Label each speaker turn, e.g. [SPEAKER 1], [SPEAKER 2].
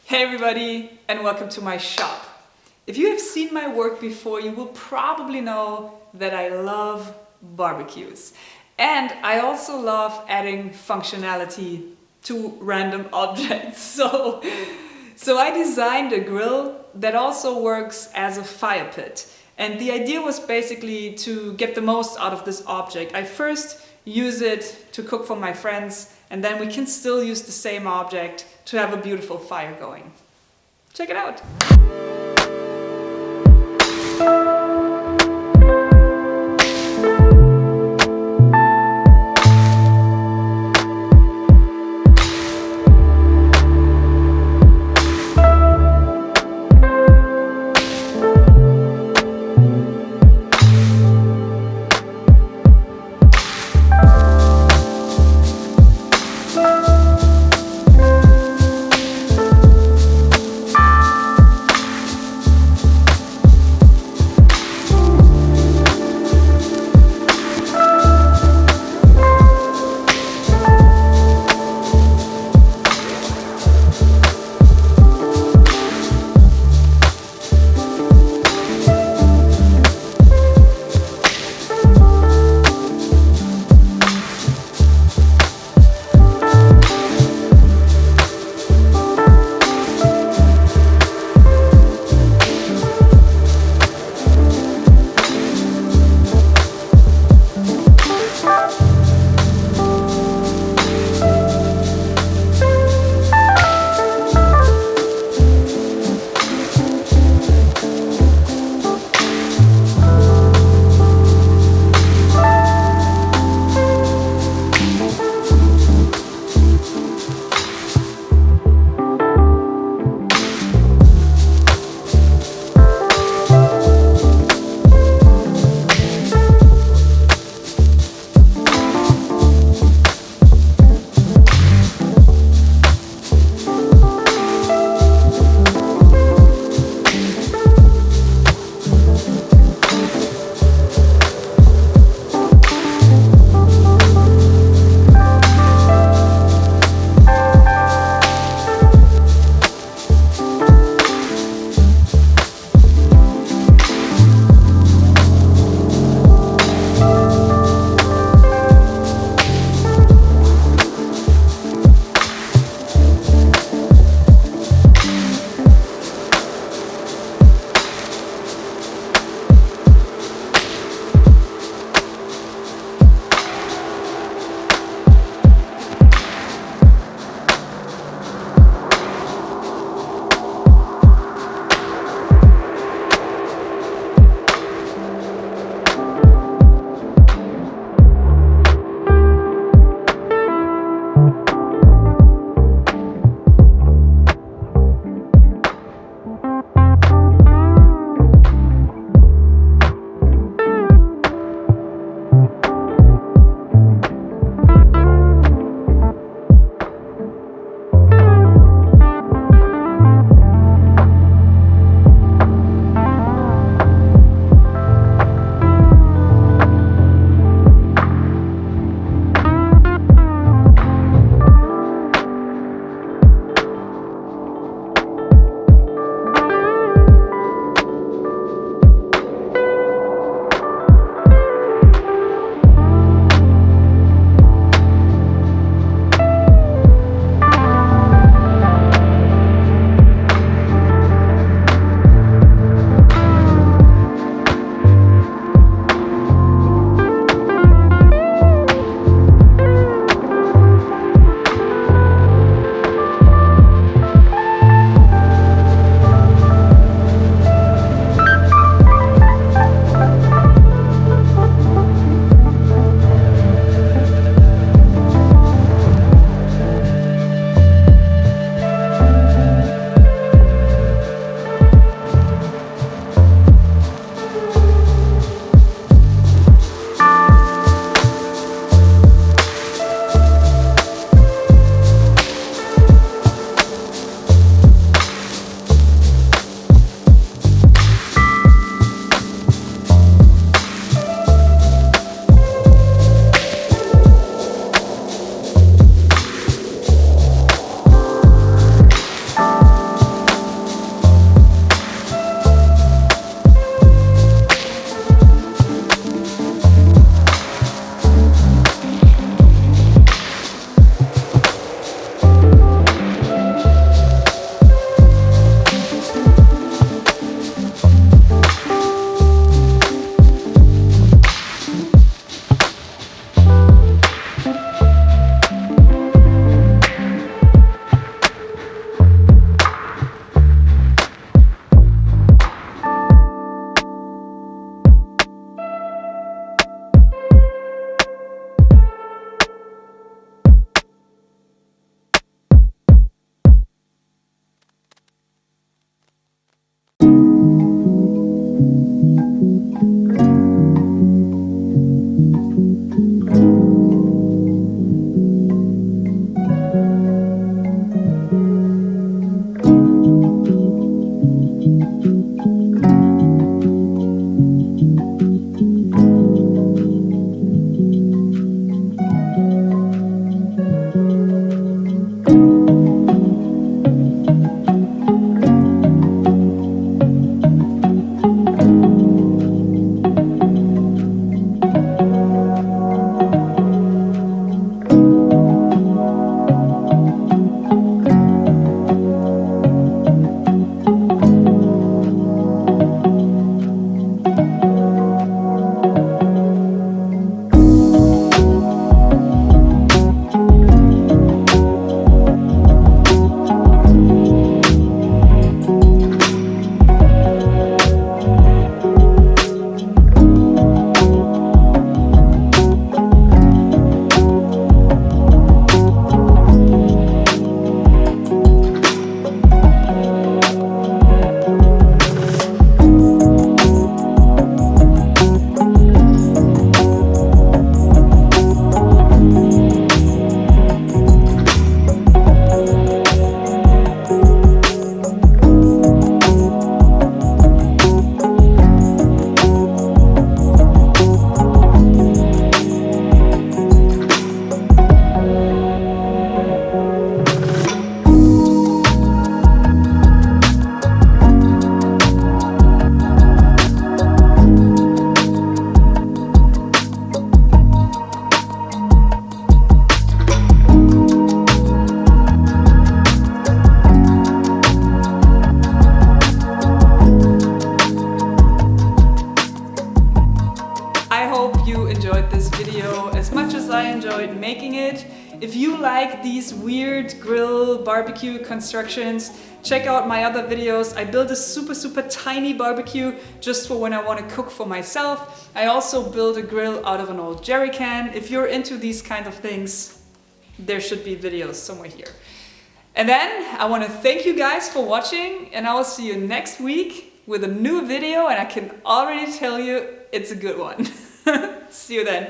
[SPEAKER 1] Hey everybody, and welcome to my shop. If you have seen my work before, you will probably know that I love barbecues. And I also love adding functionality to random objects. So I designed a grill that also works as a fire pit. And the idea was basically to get the most out of this object. I first use it to cook for my friends, and then we can still use the same object to have a beautiful fire going. Check it out! these weird grill barbecue constructions, check out my other videos. I built a super tiny barbecue just for when I want to cook for myself. I also built a grill out of an old jerry can. If you're into these kind of things, there should be videos somewhere here. And then I want to thank you guys for watching, and I will see you next week with a new video, and I can already tell you it's a good one. See you then.